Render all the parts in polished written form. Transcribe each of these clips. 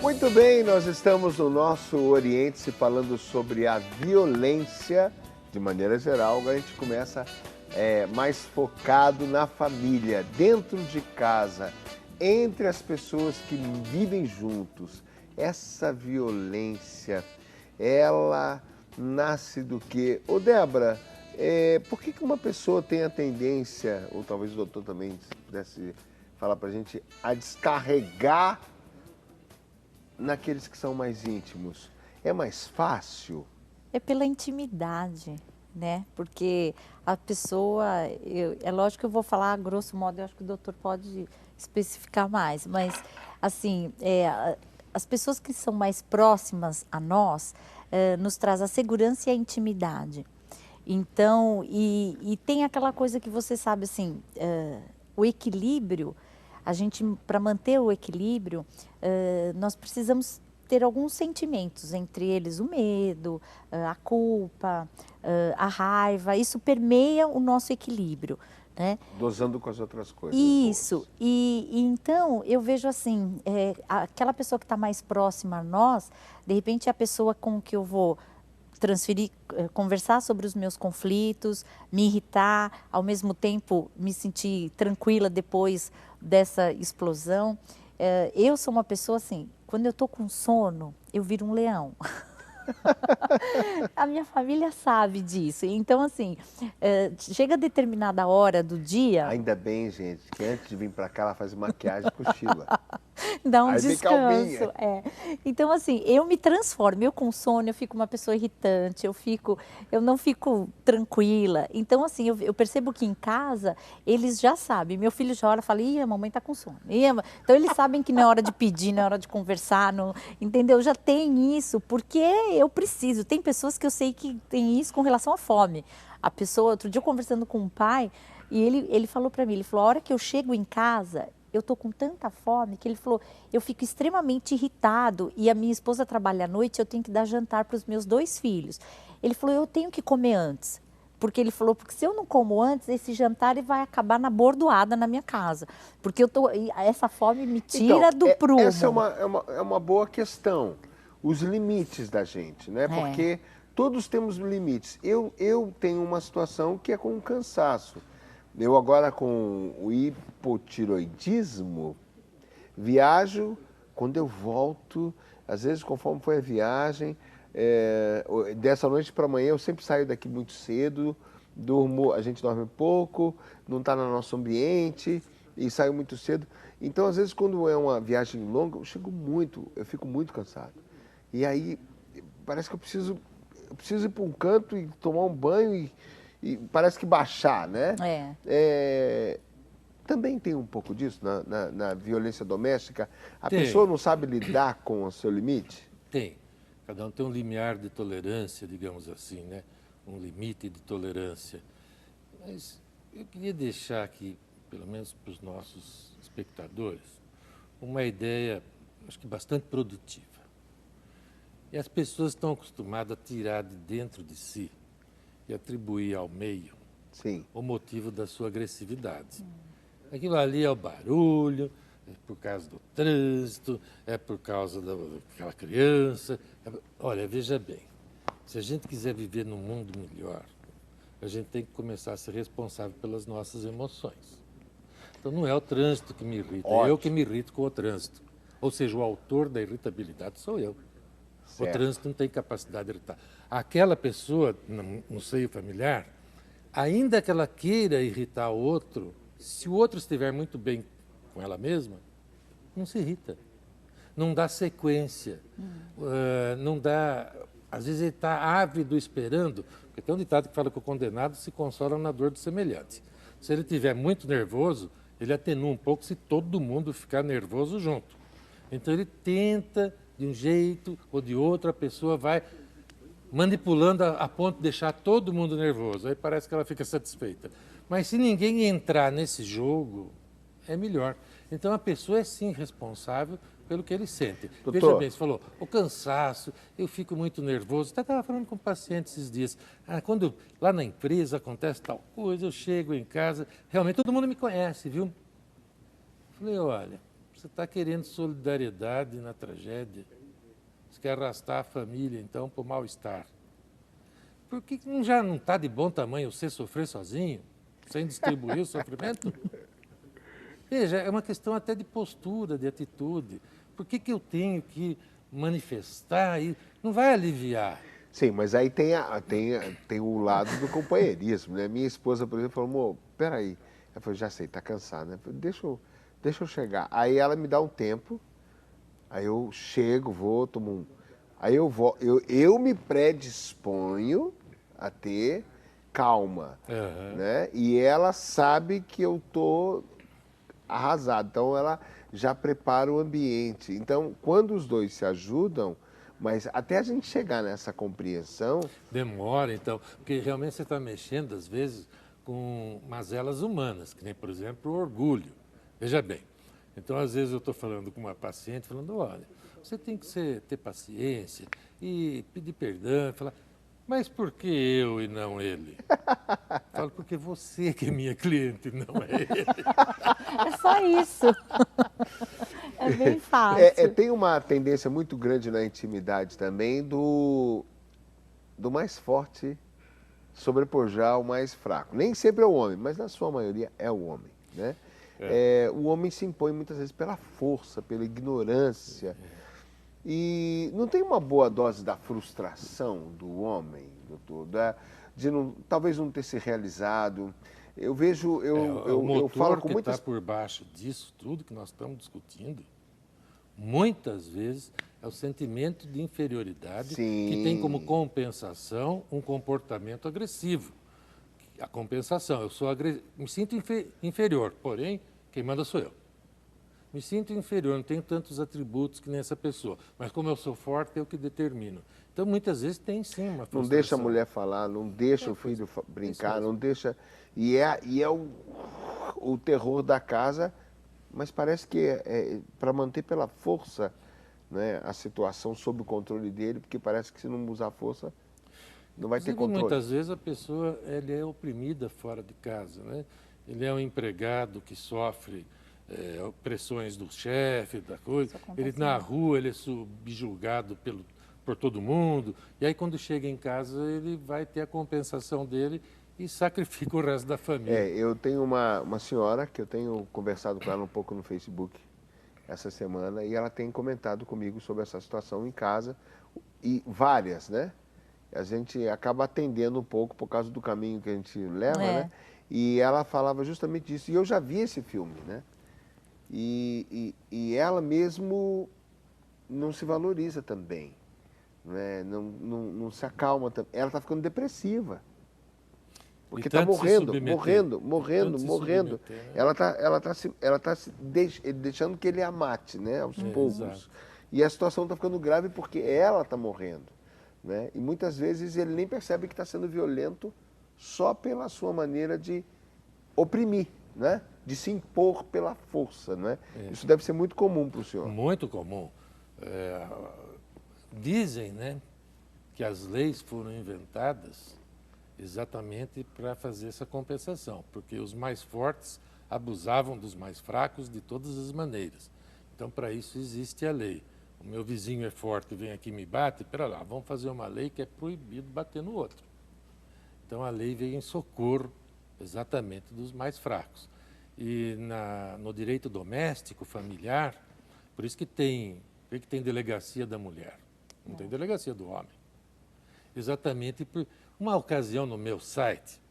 Muito bem, nós estamos no nosso Oriente-se falando sobre a violência de maneira geral. Agora a gente começa mais focado na família, dentro de casa, entre as pessoas que vivem juntos. Essa violência, ela nasce do quê? Ô Débora, por que uma pessoa tem a tendência, ou talvez o doutor também pudesse falar pra gente, a descarregar naqueles que são mais íntimos? É mais fácil? É pela intimidade, né? Porque a pessoa, é lógico que eu vou falar grosso modo, eu acho que o doutor pode especificar mais, mas assim, as pessoas que são mais próximas a nós nos traz a segurança e a intimidade. Então, e tem aquela coisa que você sabe assim, o equilíbrio, a gente, para manter o equilíbrio, nós precisamos ter alguns sentimentos, entre eles o medo, a culpa, a raiva, isso permeia o nosso equilíbrio, né? Dosando com as outras coisas. Isso, e então eu vejo assim, aquela pessoa que está mais próxima a nós, de repente é a pessoa com que eu vou transferir, conversar sobre os meus conflitos, me irritar, ao mesmo tempo me sentir tranquila depois dessa explosão. Eu sou uma pessoa assim, quando eu estou com sono, eu viro um leão. A minha família sabe disso. Então, assim, chega determinada hora do dia... Ainda bem, gente, que antes de vir para cá, ela faz maquiagem e cochila. Dá um Aí vem descanso. calminha. Então, assim, eu me transformo. Eu com sono, eu fico uma pessoa irritante, eu não fico tranquila. Então, assim, eu percebo que em casa, eles já sabem. Meu filho já olha e fala, ih, a mamãe tá com sono. Então, eles sabem que não é hora de pedir, não é hora de conversar, não, entendeu? Já tem isso, porque eu preciso. Tem pessoas que eu sei que tem isso com relação à fome. A pessoa, outro dia eu conversando com um pai, e ele falou para mim, ele falou, a hora que eu chego em casa, eu tô com tanta fome que ele falou, eu fico extremamente irritado e a minha esposa trabalha à noite, eu tenho que dar jantar para os meus 2 filhos. Ele falou, eu tenho que comer antes. Porque ele falou, porque se eu não como antes, esse jantar ele vai acabar na bordoada na minha casa. Porque essa fome me tira Então, do prumo. essa é uma boa questão. Os limites da gente, né? Porque todos temos limites. Eu tenho uma situação que é com o cansaço. Eu agora com o hipotiroidismo, viajo, quando eu volto, às vezes conforme foi a viagem, dessa noite para amanhã eu sempre saio daqui muito cedo, a gente dorme pouco, não está no nosso ambiente e saio muito cedo. Então, às vezes, quando é uma viagem longa, eu fico muito cansado. E aí, parece que eu preciso ir para um canto e tomar um banho e parece que baixar, né? Também tem um pouco disso na violência doméstica. A pessoa não sabe lidar com o seu limite? Tem. Cada um tem um limiar de tolerância, digamos assim, né? Um limite de tolerância. Mas eu queria deixar aqui, pelo menos para os nossos espectadores, uma ideia, acho que bastante produtiva. E as pessoas estão acostumadas a tirar de dentro de si e atribuir ao meio o motivo da sua agressividade. Aquilo ali é o barulho, é por causa do trânsito, é por causa daquela criança. Olha, veja bem, se a gente quiser viver num mundo melhor, a gente tem que começar a ser responsável pelas nossas emoções. Então não é o trânsito que me irrita, é eu que me irrito com o trânsito. Ou seja, o autor da irritabilidade sou eu. Certo. O trânsito não tem capacidade de irritar. Aquela pessoa, no seio familiar, ainda que ela queira irritar o outro, se o outro estiver muito bem com ela mesma, não se irrita. Não dá sequência. Não dá... Às vezes ele está ávido esperando, porque tem um ditado que fala que o condenado se consola na dor do semelhante. Se ele estiver muito nervoso, ele atenua um pouco se todo mundo ficar nervoso junto. Então ele tenta, de um jeito ou de outro, a pessoa vai manipulando a ponto de deixar todo mundo nervoso. Aí parece que ela fica satisfeita. Mas se ninguém entrar nesse jogo, é melhor. Então a pessoa é sim responsável pelo que ele sente. Doutor. Veja bem, você falou, o cansaço, eu fico muito nervoso. Até estava falando com um paciente esses dias. Quando lá na empresa acontece tal coisa, eu chego em casa, realmente todo mundo me conhece, viu? Falei, olha, Você está querendo solidariedade na tragédia. Você quer arrastar a família, então, para o mal-estar. Por que já não está de bom tamanho você sofrer sozinho, sem distribuir o sofrimento? Veja, é uma questão até de postura, de atitude. Por que eu tenho que manifestar e não vai aliviar? Sim, mas aí tem o lado do companheirismo, né? Minha esposa, por exemplo, falou, amor, peraí. Ela falou, já sei, tá cansada, né? Eu falei, deixa eu chegar. Aí ela me dá um tempo, aí eu chego, vou, tomo um... Aí eu me predisponho a ter calma, né? E ela sabe que eu tô arrasado, então ela já prepara o ambiente. Então, quando os dois se ajudam, mas até a gente chegar nessa compreensão... Demora, então, porque realmente você está mexendo, às vezes, com mazelas humanas, que nem, por exemplo, o orgulho. Veja bem, então, às vezes, eu estou falando com uma paciente, falando, olha, você tem que ter paciência e pedir perdão, falar, mas por que eu e não ele? Falo, porque você que é minha cliente, não é ele. É só isso. É bem fácil. Tem uma tendência muito grande na intimidade também do mais forte sobrepujar o mais fraco. Nem sempre é o homem, mas na sua maioria é o homem, né? O homem se impõe muitas vezes pela força, pela ignorância. E não tem uma boa dose da frustração do homem, doutor, de talvez não ter se realizado. Eu vejo, eu falo com muitas... O que está por baixo disso tudo que nós estamos discutindo, muitas vezes é o sentimento de inferioridade que tem como compensação um comportamento agressivo. A compensação, me sinto inferior, porém, quem manda sou eu. Me sinto inferior, não tenho tantos atributos que nem essa pessoa, mas como eu sou forte, é eu que determino. Então, muitas vezes tem sim uma frustração. Não deixa a mulher falar, não deixa o filho brincar, não deixa... E é o terror da casa, mas parece que é para manter pela força, né, a situação sob o controle dele, porque parece que se não usar força, não vai ter controle. Muitas vezes a pessoa é oprimida fora de casa, né? Ele é um empregado que sofre pressões do chefe, da coisa. Ele na rua, ele é subjugado por todo mundo. E aí quando chega em casa, ele vai ter a compensação dele e sacrifica o resto da família. Eu tenho uma senhora que eu tenho conversado com ela um pouco no Facebook essa semana e ela tem comentado comigo sobre essa situação em casa e várias, né? A gente acaba atendendo um pouco por causa do caminho que a gente leva, né? E ela falava justamente disso. E eu já vi esse filme, né? E ela mesmo não se valoriza também, né? Não se acalma. Ela está ficando depressiva. Porque está morrendo. Né? Ela tá deixando que ele a mate, né? Aos poucos. Exato. E a situação está ficando grave porque ela está morrendo, né? E muitas vezes ele nem percebe que está sendo violento só pela sua maneira de oprimir, né? De se impor pela força, né? Isso deve ser muito comum para o senhor. Muito comum. Dizem, né, que as leis foram inventadas exatamente para fazer essa compensação, porque os mais fortes abusavam dos mais fracos de todas as maneiras. Então, para isso existe a lei. O meu vizinho é forte, vem aqui e me bate, pera lá, vamos fazer uma lei que é proibido bater no outro. Então, a lei veio em socorro exatamente dos mais fracos. E no direito doméstico, familiar, por isso que tem delegacia da mulher, não tem delegacia do homem. Exatamente por uma ocasião no meu site,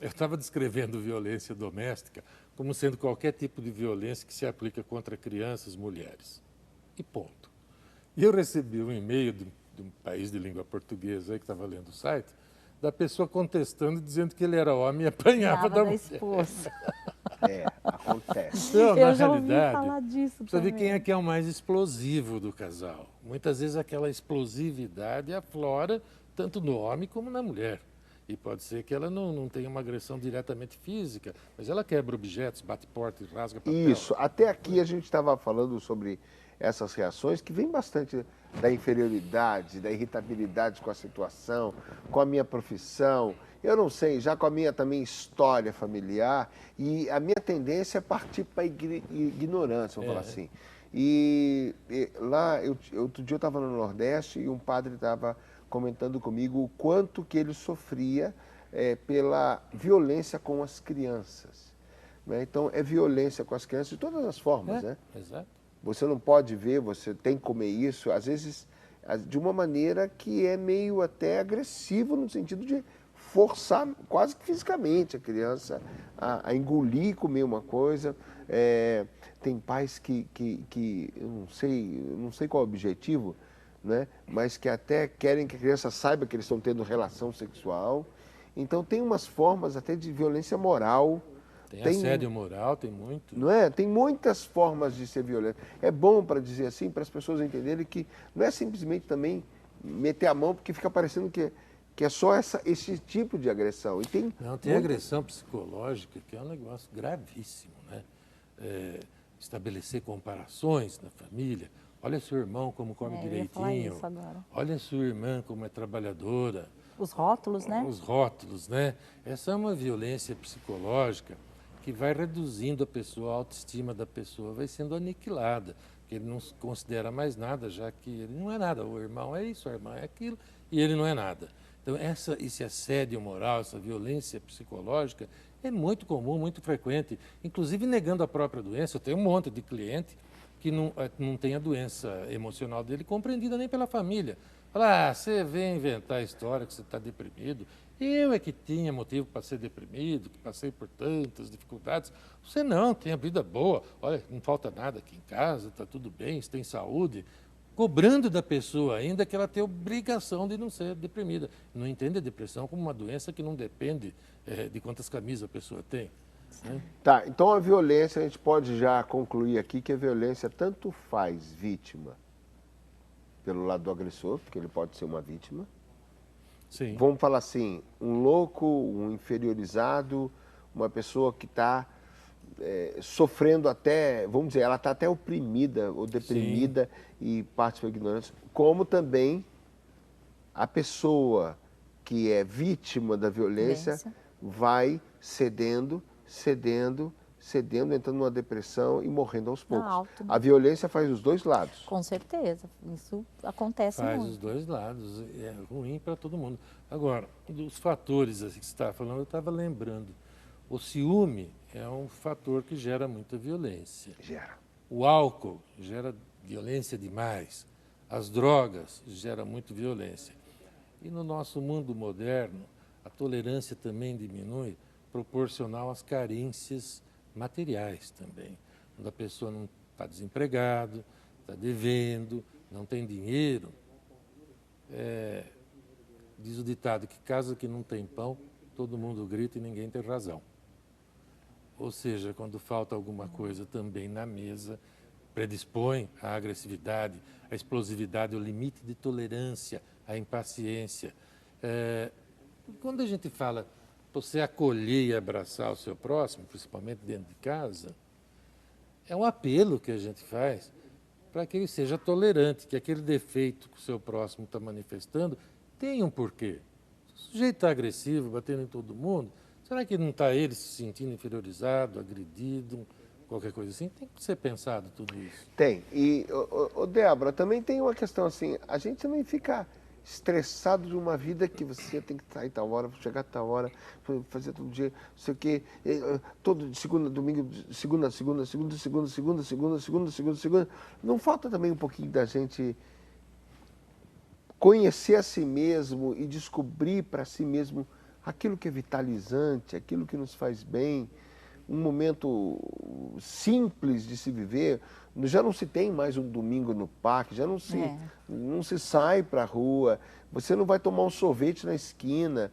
eu estava descrevendo violência doméstica como sendo qualquer tipo de violência que se aplica contra crianças, mulheres. E ponto. E eu recebi um e-mail de um país de língua portuguesa aí que estava lendo o site, da pessoa contestando, dizendo que ele era homem e apanhava da mulher. Esposa. Acontece. Então, eu na já realidade, ouvi falar disso precisa ver também. quem é que é o mais explosivo do casal. Muitas vezes aquela explosividade aflora tanto no homem como na mulher. E pode ser que ela não tenha uma agressão diretamente física, mas ela quebra objetos, bate porta e rasga papel. Isso. Até aqui a gente estava falando sobre essas reações que vem bastante da inferioridade, da irritabilidade com a situação, com a minha profissão. eu não sei, já com a minha também história familiar, e a minha tendência é partir para a ignorância, vamos falar assim. E lá, outro dia eu estava no Nordeste e um padre estava comentando comigo o quanto que ele sofria pela violência com as crianças. Né? Então, é violência com as crianças de todas as formas, né? Exato. Você não pode ver, você tem que comer isso, às vezes de uma maneira que é meio até agressivo, no sentido de forçar quase que fisicamente a criança a engolir e comer uma coisa. Tem pais que eu não sei qual é o objetivo, né? Mas que até querem que a criança saiba que eles estão tendo relação sexual. Então tem umas formas até de violência moral. Tem assédio moral, tem muito. Não é? Tem muitas formas de ser violento. É bom para dizer assim, para as pessoas entenderem que não é simplesmente também meter a mão, porque fica parecendo que é só esse tipo de agressão. E tem agressão psicológica, que é um negócio gravíssimo, né? Estabelecer comparações na família. Olha seu irmão como come direitinho. Olha sua irmã como é trabalhadora. Os rótulos, né? Os rótulos, né? Essa é uma violência psicológica que vai reduzindo a pessoa, a autoestima da pessoa vai sendo aniquilada, porque ele não se considera mais nada, já que ele não é nada. O irmão é isso, a irmã é aquilo, e ele não é nada. Então, esse assédio moral, essa violência psicológica é muito comum, muito frequente, inclusive negando a própria doença. Eu tenho um monte de cliente que não tem a doença emocional dele compreendida nem pela família. Fala, você vem inventar a história que você está deprimido. Eu é que tinha motivo para ser deprimido, que passei por tantas dificuldades. Você não, tem a vida boa. Olha, não falta nada aqui em casa, está tudo bem, você tem saúde. Cobrando da pessoa ainda que ela tem obrigação de não ser deprimida. Não entende a depressão como uma doença que não depende de quantas camisas a pessoa tem. Né? Tá, então a violência, a gente pode já concluir aqui que a violência tanto faz vítima pelo lado do agressor, porque ele pode ser uma vítima. Sim. Vamos falar assim, um louco, um inferiorizado, uma pessoa que está sofrendo até, vamos dizer, ela está até oprimida ou deprimida. Sim. E parte para a ignorância, como também a pessoa que é vítima da violência vai cedendo, entrando numa depressão e morrendo aos poucos. A violência faz os dois lados. Com certeza, isso acontece muito. Faz os dois lados, é ruim para todo mundo. Agora, dos fatores assim, que você estava falando, eu estava lembrando. O ciúme é um fator que gera muita violência. Gera. O álcool gera violência demais. As drogas geram muita violência. E no nosso mundo moderno, a tolerância também diminui, proporcional às carências materiais também. Quando a pessoa não está desempregado, está devendo, não tem dinheiro, diz o ditado que casa que não tem pão, todo mundo grita e ninguém tem razão. Ou seja, quando falta alguma coisa também na mesa, predispõe à agressividade, à explosividade, ao limite de tolerância, à impaciência. Quando a gente fala você acolher e abraçar o seu próximo, principalmente dentro de casa, é um apelo que a gente faz para que ele seja tolerante, que aquele defeito que o seu próximo está manifestando tenha um porquê. Se o sujeito está agressivo, batendo em todo mundo, será que não está ele se sentindo inferiorizado, agredido, qualquer coisa assim? Tem que ser pensado tudo isso. Tem. E, Débora, também tem uma questão assim, a gente também fica estressado de uma vida que você tem que sair tal hora, chegar a tal hora, fazer todo dia, não sei o quê, todo segunda, domingo, segunda. Não falta também um pouquinho da gente conhecer a si mesmo e descobrir para si mesmo aquilo que é vitalizante, aquilo que nos faz bem, um momento simples de se viver. Já não se tem mais um domingo no parque, já não se sai para a rua, você não vai tomar um sorvete na esquina.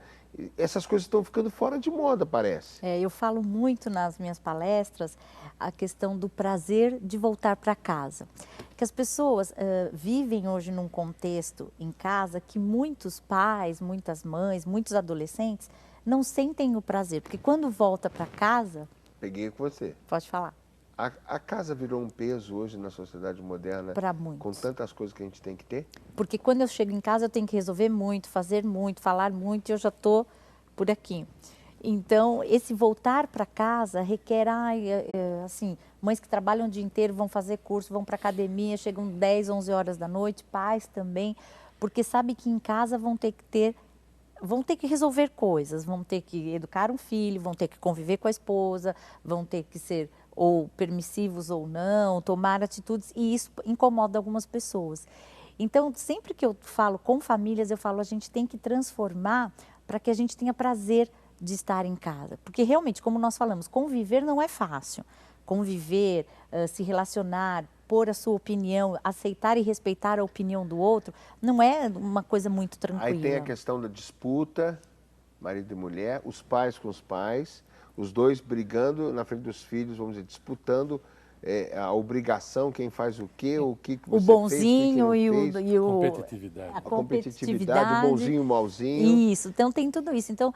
Essas coisas estão ficando fora de moda, parece. Eu falo muito nas minhas palestras a questão do prazer de voltar para casa. Que as pessoas vivem hoje num contexto em casa que muitos pais, muitas mães, muitos adolescentes não sentem o prazer. Porque quando volta para casa... Peguei com você. Pode falar. A casa virou um peso hoje na sociedade moderna, para muitos, com tantas coisas que a gente tem que ter? Porque quando eu chego em casa eu tenho que resolver muito, fazer muito, falar muito, e eu já estou por aqui. Então, esse voltar para casa requer, assim, mães que trabalham o dia inteiro, vão fazer curso, vão para academia, chegam 10, 11 horas da noite, pais também, porque sabe que em casa vão ter que resolver coisas, vão ter que educar um filho, vão ter que conviver com a esposa, vão ter que ser ou permissivos ou não, tomar atitudes, e isso incomoda algumas pessoas. Então, sempre que eu falo com famílias, eu falo, a gente tem que transformar para que a gente tenha prazer de estar em casa. Porque realmente, como nós falamos, conviver não é fácil. Conviver, se relacionar, pôr a sua opinião, aceitar e respeitar a opinião do outro, não é uma coisa muito tranquila. Aí tem a questão da disputa, marido e mulher, os pais com os pais, os dois brigando na frente dos filhos, vamos dizer, disputando a obrigação, quem faz o que você o bonzinho fez, e o competitividade. a competitividade, o bonzinho, o malzinho. Isso, então tem tudo isso. Então,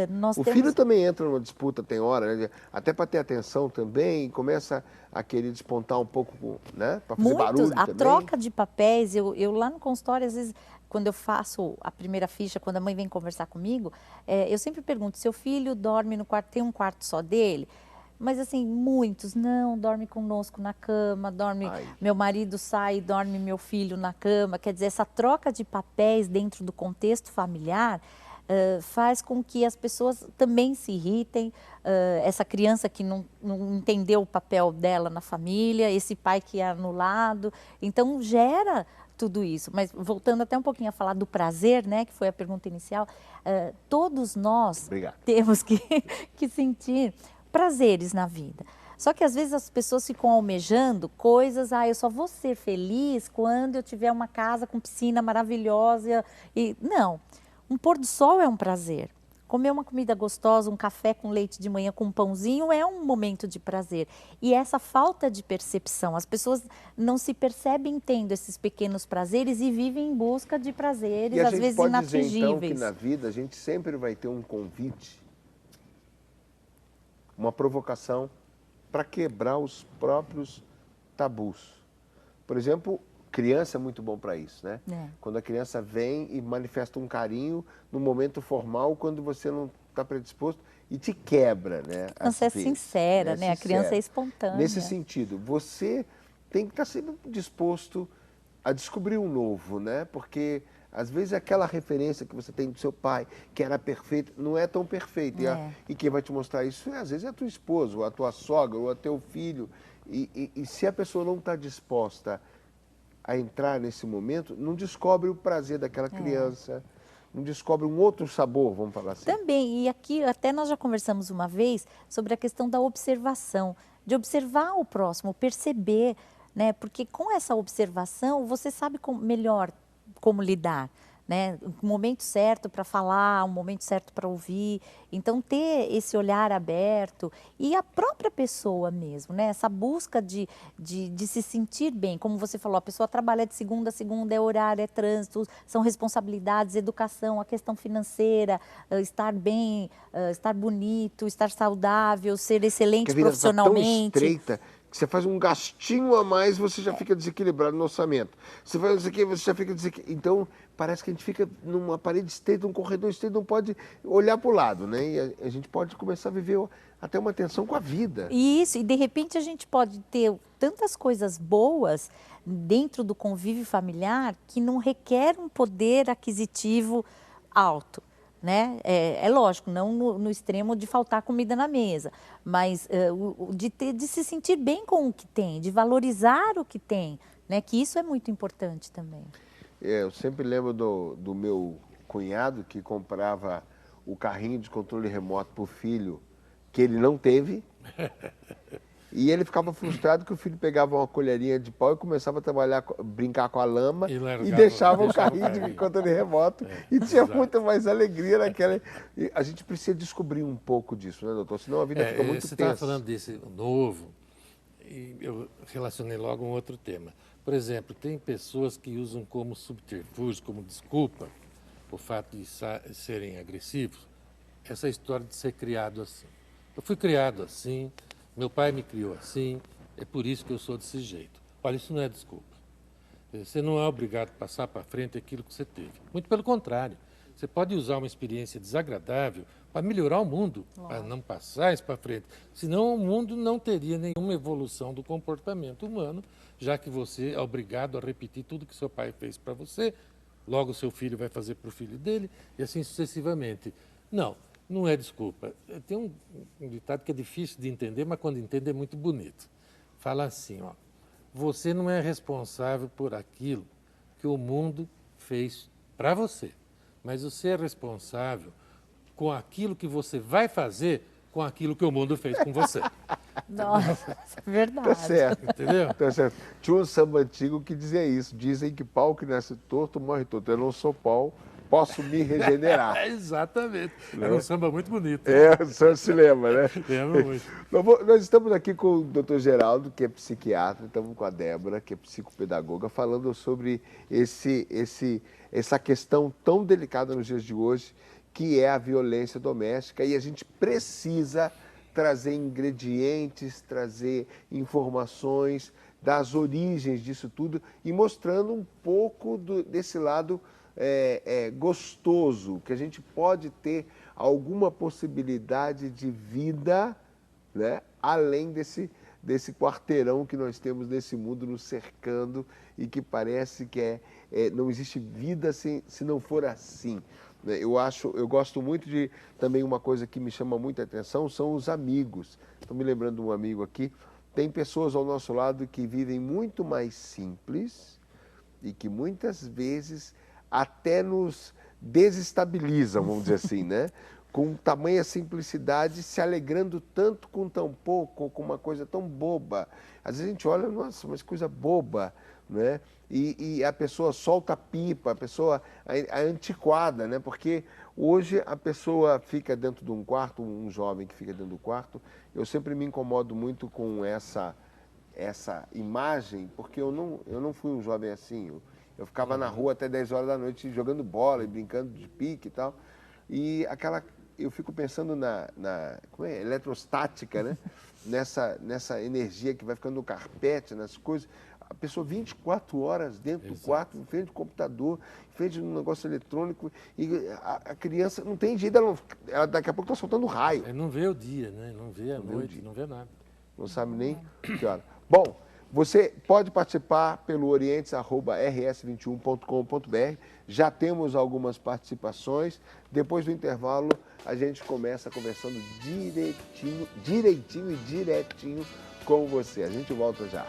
nós o temos... filho também entra numa disputa, tem hora, né? Até para ter atenção também, começa a querer despontar um pouco, né? Para fazer barulho a também. troca de papéis, eu lá no consultório, às vezes, quando eu faço a primeira ficha, quando a mãe vem conversar comigo, eu sempre pergunto, seu filho dorme no quarto, tem um quarto só dele? Mas assim, muitos, não, dorme conosco na cama, meu marido sai, dorme meu filho na cama. Quer dizer, essa troca de papéis dentro do contexto familiar faz com que as pessoas também se irritem. Essa criança que não entendeu o papel dela na família, esse pai que é anulado. Então, gera tudo isso. Mas voltando até um pouquinho a falar do prazer, né, que foi a pergunta inicial, todos nós temos que sentir prazeres na vida. Só que às vezes as pessoas ficam almejando coisas, eu só vou ser feliz quando eu tiver uma casa com piscina maravilhosa. E não, um pôr do sol é um prazer. Comer uma comida gostosa, um café com leite de manhã com um pãozinho é um momento de prazer. E essa falta de percepção, as pessoas não se percebem tendo esses pequenos prazeres e vivem em busca de prazeres, às vezes inatingíveis. E a gente pode dizer então que na vida a gente sempre vai ter um convite, uma provocação para quebrar os próprios tabus. Por exemplo, criança é muito bom para isso, né? Quando a criança vem e manifesta um carinho no momento formal, quando você não está predisposto e te quebra, né? A criança é sincera, né? A criança é espontânea. Nesse sentido, você tem que estar sempre disposto a descobrir um novo, né? Porque às vezes aquela referência que você tem do seu pai, que era perfeita, não é tão perfeita. E quem vai te mostrar isso, às vezes, é a tua esposa, ou a tua sogra, ou a teu filho. E se a pessoa não está disposta a entrar nesse momento, não descobre o prazer daquela criança, não descobre um outro sabor, vamos falar assim. Também, e aqui até nós já conversamos uma vez sobre a questão da observação, de observar o próximo, perceber, né? Porque com essa observação você sabe melhor como lidar, né? O momento certo para falar, o momento certo para ouvir. Então, ter esse olhar aberto e a própria pessoa mesmo, né? Essa busca de se sentir bem. Como você falou, a pessoa trabalha de segunda a segunda, é horário, é trânsito, são responsabilidades, educação, a questão financeira, estar bem, estar bonito, estar saudável, ser excelente profissionalmente. Tá tão estreita que você faz um gastinho a mais, você já fica desequilibrado no orçamento. Você faz isso aqui, você já fica desequilibrado. Então, parece que a gente fica numa parede estreita, num corredor estreito, não pode olhar para o lado, né? E a gente pode começar a viver até uma tensão com a vida. Isso, e de repente a gente pode ter tantas coisas boas dentro do convívio familiar que não requer um poder aquisitivo alto. Né? É lógico, não no extremo de faltar comida na mesa, mas de se sentir bem com o que tem, de valorizar o que tem, né? Que isso é muito importante também. Eu sempre lembro do meu cunhado que comprava o carrinho de controle remoto para o filho, que ele não teve, e ele ficava frustrado que o filho pegava uma colherinha de pau e começava a brincar com a lama e deixava o carrinho de controle remoto e tinha muita mais alegria naquela. E a gente precisa descobrir um pouco disso, né, doutor? Senão a vida fica muito tensa. Você estava falando desse novo e eu relacionei logo um outro tema. Por exemplo, tem pessoas que usam como subterfúgio, como desculpa, o fato de serem agressivos, essa história de ser criado assim. Eu fui criado assim, meu pai me criou assim, é por isso que eu sou desse jeito. Olha, isso não é desculpa. Você não é obrigado a passar para frente aquilo que você teve. Muito pelo contrário. Você pode usar uma experiência desagradável para melhorar o mundo, para não passar isso para frente. Senão o mundo não teria nenhuma evolução do comportamento humano, já que você é obrigado a repetir tudo que seu pai fez para você, logo seu filho vai fazer para o filho dele, e assim sucessivamente. Não, não é desculpa. Tem um ditado que é difícil de entender, mas quando entende é muito bonito. Fala assim, ó, você não é responsável por aquilo que o mundo fez para você, mas você é responsável com aquilo que você vai fazer com aquilo que o mundo fez com você. Nossa, é verdade. Tá certo. Entendeu? Tá certo. Tinha um samba antigo que dizia isso. Dizem que pau que nasce torto morre torto. Eu não sou pau, posso me regenerar. Exatamente. Era um samba muito bonito. O senhor se lembra, né? Lembro muito. Nós estamos aqui com o Dr. Geraldo, que é psiquiatra, estamos com a Débora, que é psicopedagoga, falando sobre essa questão tão delicada nos dias de hoje, que é a violência doméstica, e a gente precisa trazer ingredientes, trazer informações das origens disso tudo e mostrando um pouco desse lado gostoso, que a gente pode ter alguma possibilidade de vida, né, além desse quarteirão que nós temos nesse mundo nos cercando e que parece que não existe vida se não for assim. Eu gosto muito de, também uma coisa que me chama muita atenção, são os amigos. Estou me lembrando de um amigo aqui, tem pessoas ao nosso lado que vivem muito mais simples e que muitas vezes até nos desestabilizam, vamos dizer assim, né? Com tamanha simplicidade, se alegrando tanto com tão pouco, com uma coisa tão boba. Às vezes a gente olha, nossa, mas coisa boba, né? E a pessoa solta a pipa, a pessoa é antiquada, né? Porque hoje a pessoa fica dentro de um quarto, um jovem que fica dentro do quarto, eu sempre me incomodo muito com essa imagem, porque eu não fui um jovem assim. Eu ficava na rua até 10 horas da noite jogando bola e brincando de pique e tal. E eu fico pensando como é? Eletrostática, né? nessa energia que vai ficando no carpete, nas coisas. A pessoa 24 horas dentro do quarto, em frente do computador, em frente de um negócio eletrônico, e a criança não tem jeito, ela daqui a pouco está soltando raio. Não vê o dia, né? Não vê a noite, não vê nada. Não sabe nem que hora. Bom, você pode participar pelo orientes@rs21.com.br. Já temos algumas participações. Depois do intervalo, a gente começa conversando direitinho e direitinho com você. A gente volta já.